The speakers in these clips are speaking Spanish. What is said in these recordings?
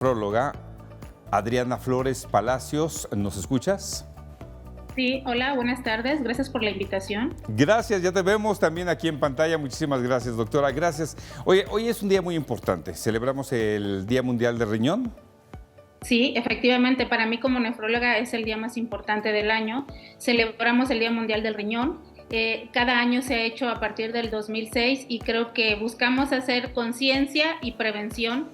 Próloga, Adriana Flores Palacios, ¿nos escuchas? Sí, hola, buenas tardes. Gracias por la invitación. Gracias, ya te vemos también aquí en pantalla. Muchísimas gracias, doctora. Gracias. Oye, hoy es un día muy importante. Celebramos el Día Mundial del Riñón. Sí, efectivamente, para mí como nefróloga es el día más importante del año. Celebramos el Día Mundial del Riñón. Cada año se ha hecho a partir del 2006 y creo que buscamos hacer conciencia y prevención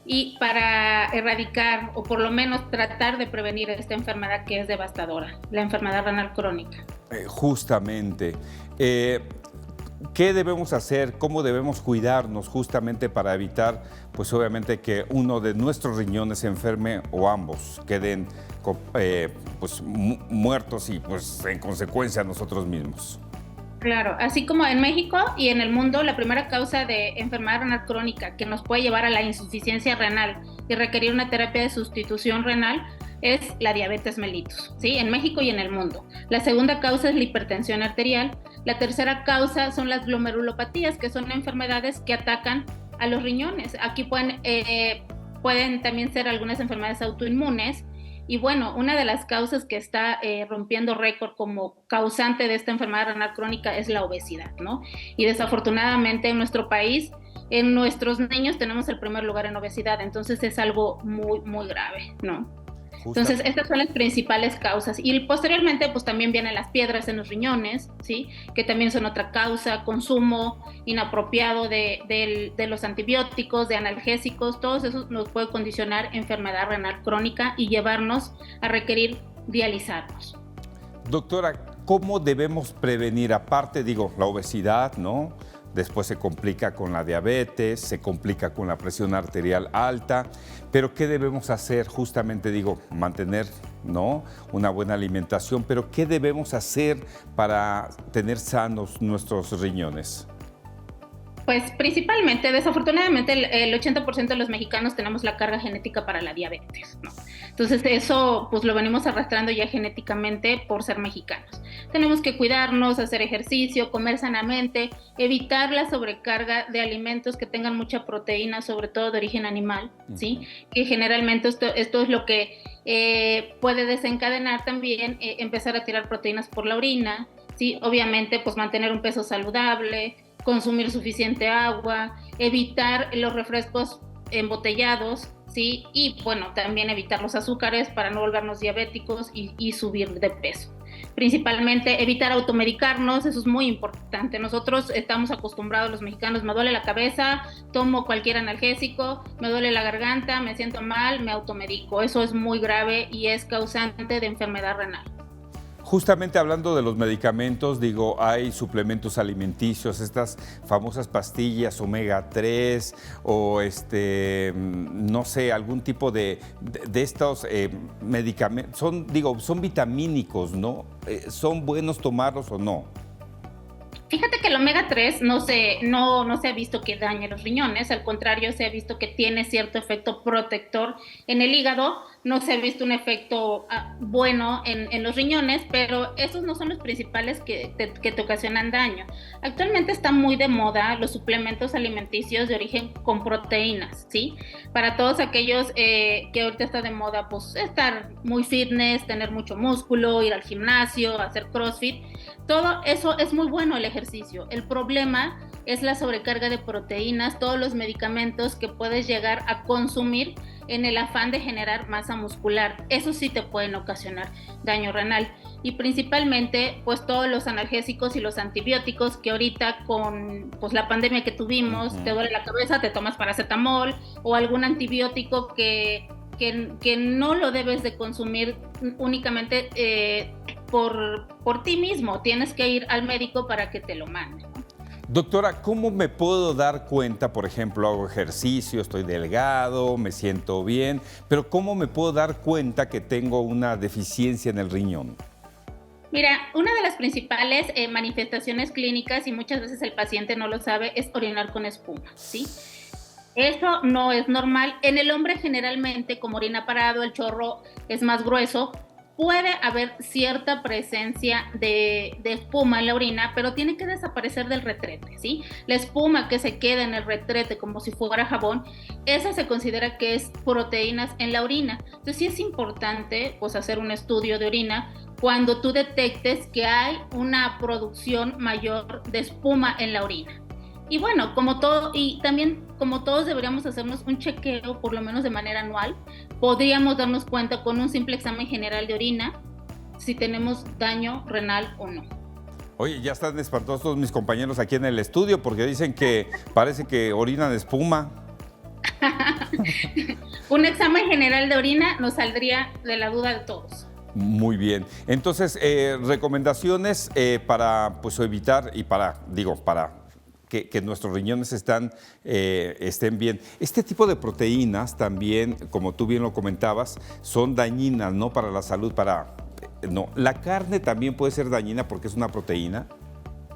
y para erradicar o por lo menos tratar de prevenir esta enfermedad que es devastadora, la enfermedad renal crónica. Justamente. Eh, ¿Qué debemos hacer? ¿Cómo debemos cuidarnos justamente para evitar, pues obviamente, que uno de nuestros riñones se enferme o ambos queden pues, muertos y pues en consecuencia nosotros mismos? Claro, así como en México y en el mundo, la primera causa de enfermedad renal crónica que nos puede llevar a la insuficiencia renal y requerir una terapia de sustitución renal es la diabetes mellitus, ¿sí? En México y en el mundo. La segunda causa es la hipertensión arterial. La tercera causa son las glomerulopatías, que son enfermedades que atacan a los riñones. Aquí pueden también ser algunas enfermedades autoinmunes. Y bueno, una de las causas que está rompiendo récord como causante de esta enfermedad renal crónica es la obesidad, ¿no? Y desafortunadamente en nuestro país, en nuestros niños tenemos el primer lugar en obesidad, entonces es algo muy, muy grave, ¿no? Entonces, Justamente. estas son las principales causas. Y posteriormente, pues también vienen las piedras en los riñones, ¿sí? Que también son otra causa, consumo inapropiado de los antibióticos, de analgésicos, todos esos nos puede condicionar enfermedad renal crónica y llevarnos a requerir dializarnos. Doctora, ¿cómo debemos prevenir? Aparte, digo, la obesidad, ¿no? Después se complica con la diabetes, se complica con la presión arterial alta, pero ¿qué debemos hacer? Justamente digo, mantener, ¿no?, una buena alimentación, pero ¿qué debemos hacer para tener sanos nuestros riñones? Pues principalmente, desafortunadamente, el 80% de los mexicanos tenemos la carga genética para la diabetes, ¿no? Entonces eso pues lo venimos arrastrando ya genéticamente por ser mexicanos. Tenemos que cuidarnos, hacer ejercicio, comer sanamente, evitar la sobrecarga de alimentos que tengan mucha proteína, sobre todo de origen animal, ¿sí? Que generalmente esto es lo que puede desencadenar también empezar a tirar proteínas por la orina, ¿sí? Obviamente pues mantener un peso saludable, consumir suficiente agua, evitar los refrescos embotellados, ¿sí? Y bueno, también evitar los azúcares para no volvernos diabéticos y subir de peso. Principalmente evitar automedicarnos, eso es muy importante. Nosotros estamos acostumbrados, los mexicanos, me duele la cabeza, tomo cualquier analgésico, me duele la garganta, me siento mal, me automedico. Eso es muy grave y es causante de enfermedad renal. Justamente hablando de los medicamentos, digo, hay suplementos alimenticios, estas famosas pastillas omega 3 o no sé, algún tipo de estos medicamentos, son vitamínicos, ¿no? ¿Son buenos tomarlos o no? Fíjate que el omega 3 no se ha visto que dañe los riñones, al contrario, se ha visto que tiene cierto efecto protector en el hígado, no se ha visto un efecto bueno en los riñones, pero esos no son los principales que te ocasionan daño. Actualmente está muy de moda los suplementos alimenticios de origen con proteínas, ¿sí? Para todos aquellos que ahorita está de moda, pues estar muy fitness, tener mucho músculo, ir al gimnasio, hacer CrossFit, todo eso es muy bueno el ejercicio. El problema es la sobrecarga de proteínas, todos los medicamentos que puedes llegar a consumir en el afán de generar masa muscular. Eso sí te pueden ocasionar daño renal. Y principalmente, pues todos los analgésicos y los antibióticos que ahorita con pues, la pandemia que tuvimos, te duele la cabeza, te tomas paracetamol o algún antibiótico que no lo debes de consumir únicamente por ti mismo, tienes que ir al médico para que te lo mande. Doctora, ¿cómo me puedo dar cuenta? Por ejemplo, hago ejercicio, estoy delgado, me siento bien, pero ¿cómo me puedo dar cuenta que tengo una deficiencia en el riñón? Mira, una de las principales manifestaciones clínicas, y muchas veces el paciente no lo sabe, es orinar con espuma, ¿sí? Eso no es normal. En el hombre generalmente, como orina parado, el chorro es más grueso, puede haber cierta presencia de espuma en la orina, pero tiene que desaparecer del retrete, ¿sí? La espuma que se queda en el retrete como si fuera jabón, esa se considera que es proteínas en la orina. Entonces sí es importante pues hacer un estudio de orina cuando tú detectes que hay una producción mayor de espuma en la orina. Y bueno, como todo, y también como todos deberíamos hacernos un chequeo, por lo menos de manera anual, podríamos darnos cuenta con un simple examen general de orina si tenemos daño renal o no. Oye, ya están espantosos mis compañeros aquí en el estudio porque dicen que parece que orinan espuma. Un examen general de orina nos saldría de la duda de todos. Muy bien. Entonces, recomendaciones para pues, evitar y para que nuestros riñones estén bien. Este tipo de proteínas también, como tú bien lo comentabas, son dañinas, ¿no? Para la salud, no. ¿La carne también puede ser dañina porque es una proteína?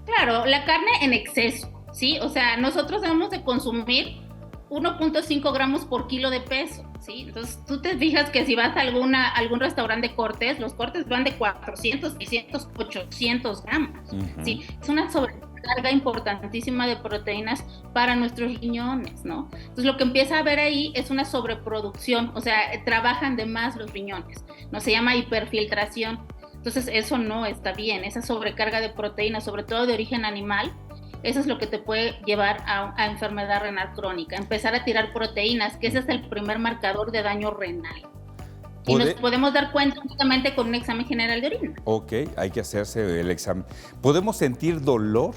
Claro, la carne en exceso, ¿sí? O sea, nosotros debemos de consumir 1.5 gramos por kilo de peso, ¿sí? Entonces, tú te fijas que si vas a algún restaurante de cortes, los cortes van de 400, 600, 800 gramos, ¿sí? Es una sobrecarga importantísima de proteínas para nuestros riñones, ¿no? Entonces, lo que empieza a haber ahí es una sobreproducción, o sea, trabajan de más los riñones, ¿no? Se llama hiperfiltración. Entonces, eso no está bien, esa sobrecarga de proteínas, sobre todo de origen animal, eso es lo que te puede llevar a enfermedad renal crónica, empezar a tirar proteínas, que ese es el primer marcador de daño renal. Y nos podemos dar cuenta justamente con un examen general de orina. Ok, hay que hacerse el examen. ¿Podemos sentir dolor?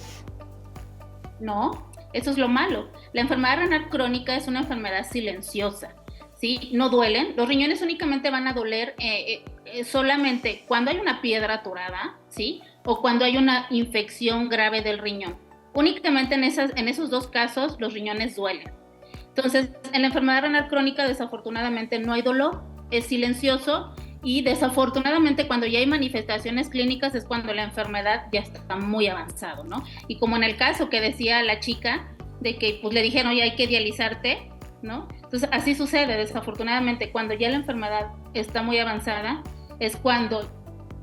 No, eso es lo malo. La enfermedad renal crónica es una enfermedad silenciosa, ¿sí? No duelen. Los riñones únicamente van a doler solamente cuando hay una piedra atorada, ¿sí? O cuando hay una infección grave del riñón. Únicamente en esos dos casos los riñones duelen. Entonces, en la enfermedad renal crónica desafortunadamente no hay dolor, es silencioso y desafortunadamente cuando ya hay manifestaciones clínicas es cuando la enfermedad ya está muy avanzado, ¿no? Y como en el caso que decía la chica de que pues le dijeron ya hay que dializarte, ¿no? Entonces así sucede desafortunadamente cuando ya la enfermedad está muy avanzada es cuando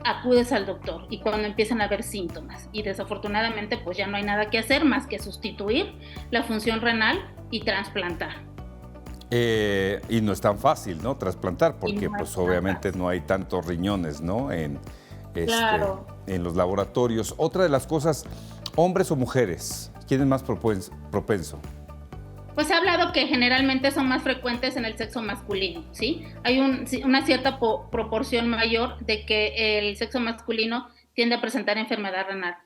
acudes al doctor y cuando empiezan a haber síntomas y desafortunadamente pues ya no hay nada que hacer más que sustituir la función renal y trasplantar. Y no es tan fácil, ¿no? Trasplantar porque pues obviamente no hay tantos riñones, ¿no? Claro. En los laboratorios. Otra de las cosas, hombres o mujeres, ¿quién es más propenso? Pues se ha hablado que generalmente son más frecuentes en el sexo masculino, ¿sí? Hay una cierta proporción mayor de que el sexo masculino tiende a presentar enfermedad renal.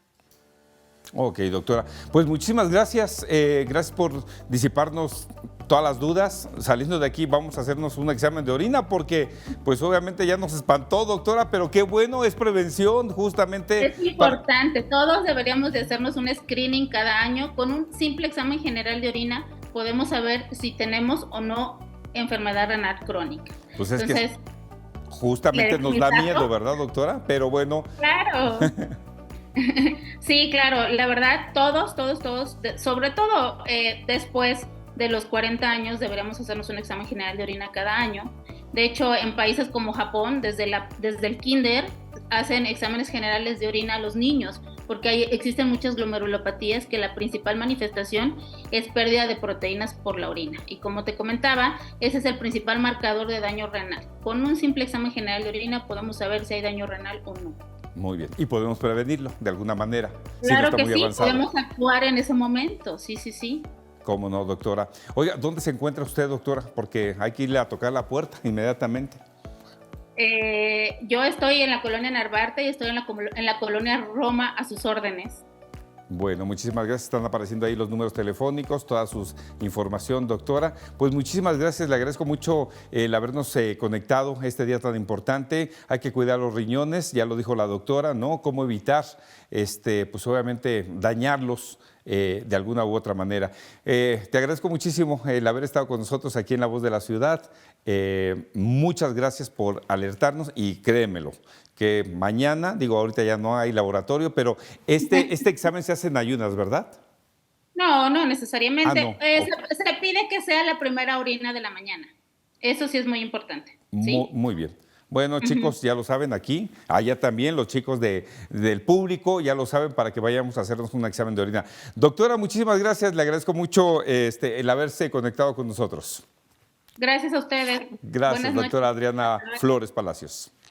Ok, doctora. Pues muchísimas gracias. Gracias por disiparnos todas las dudas. Saliendo de aquí vamos a hacernos un examen de orina porque pues obviamente ya nos espantó, doctora, pero qué bueno, es prevención justamente. Es importante, todos deberíamos de hacernos un screening cada año. Con un simple examen general de orina podemos saber si tenemos o no enfermedad renal crónica. Pues es que justamente nos da miedo, ¿verdad, doctora? Pero bueno. Claro. Sí, claro, la verdad, todos, sobre todo después de los 40 años deberíamos hacernos un examen general de orina cada año. De hecho, en países como Japón, desde el kinder, hacen exámenes generales de orina a los niños, porque existen muchas glomerulopatías que la principal manifestación es pérdida de proteínas por la orina. Y como te comentaba, ese es el principal marcador de daño renal. Con un simple examen general de orina podemos saber si hay daño renal o no. Muy bien. Y podemos prevenirlo de alguna manera. Claro que sí, podemos actuar en ese momento. Sí. ¿Cómo no, doctora? Oiga, ¿dónde se encuentra usted, doctora? Porque hay que irle a tocar la puerta inmediatamente. Yo estoy en la colonia Narvarte y estoy en la colonia Roma a sus órdenes. Bueno, muchísimas gracias. Están apareciendo ahí los números telefónicos, toda su información, doctora. Pues muchísimas gracias. Le agradezco mucho el habernos conectado este día tan importante. Hay que cuidar los riñones, ya lo dijo la doctora, ¿no? Cómo evitar, pues obviamente, dañarlos de alguna u otra manera. Te agradezco muchísimo el haber estado con nosotros aquí en La Voz de la Ciudad. Muchas gracias por alertarnos y créemelo, que mañana, ahorita ya no hay laboratorio, pero este examen se hace en ayunas, ¿verdad? No necesariamente. No. Se pide que sea la primera orina de la mañana. Eso sí es muy importante. ¿sí? Muy bien. Bueno, chicos, ya lo saben aquí, allá también, los chicos del público ya lo saben para que vayamos a hacernos un examen de orina. Doctora, muchísimas gracias, le agradezco mucho el haberse conectado con nosotros. Gracias a ustedes. Gracias, Buenas noches. doctora Adriana Flores Palacios.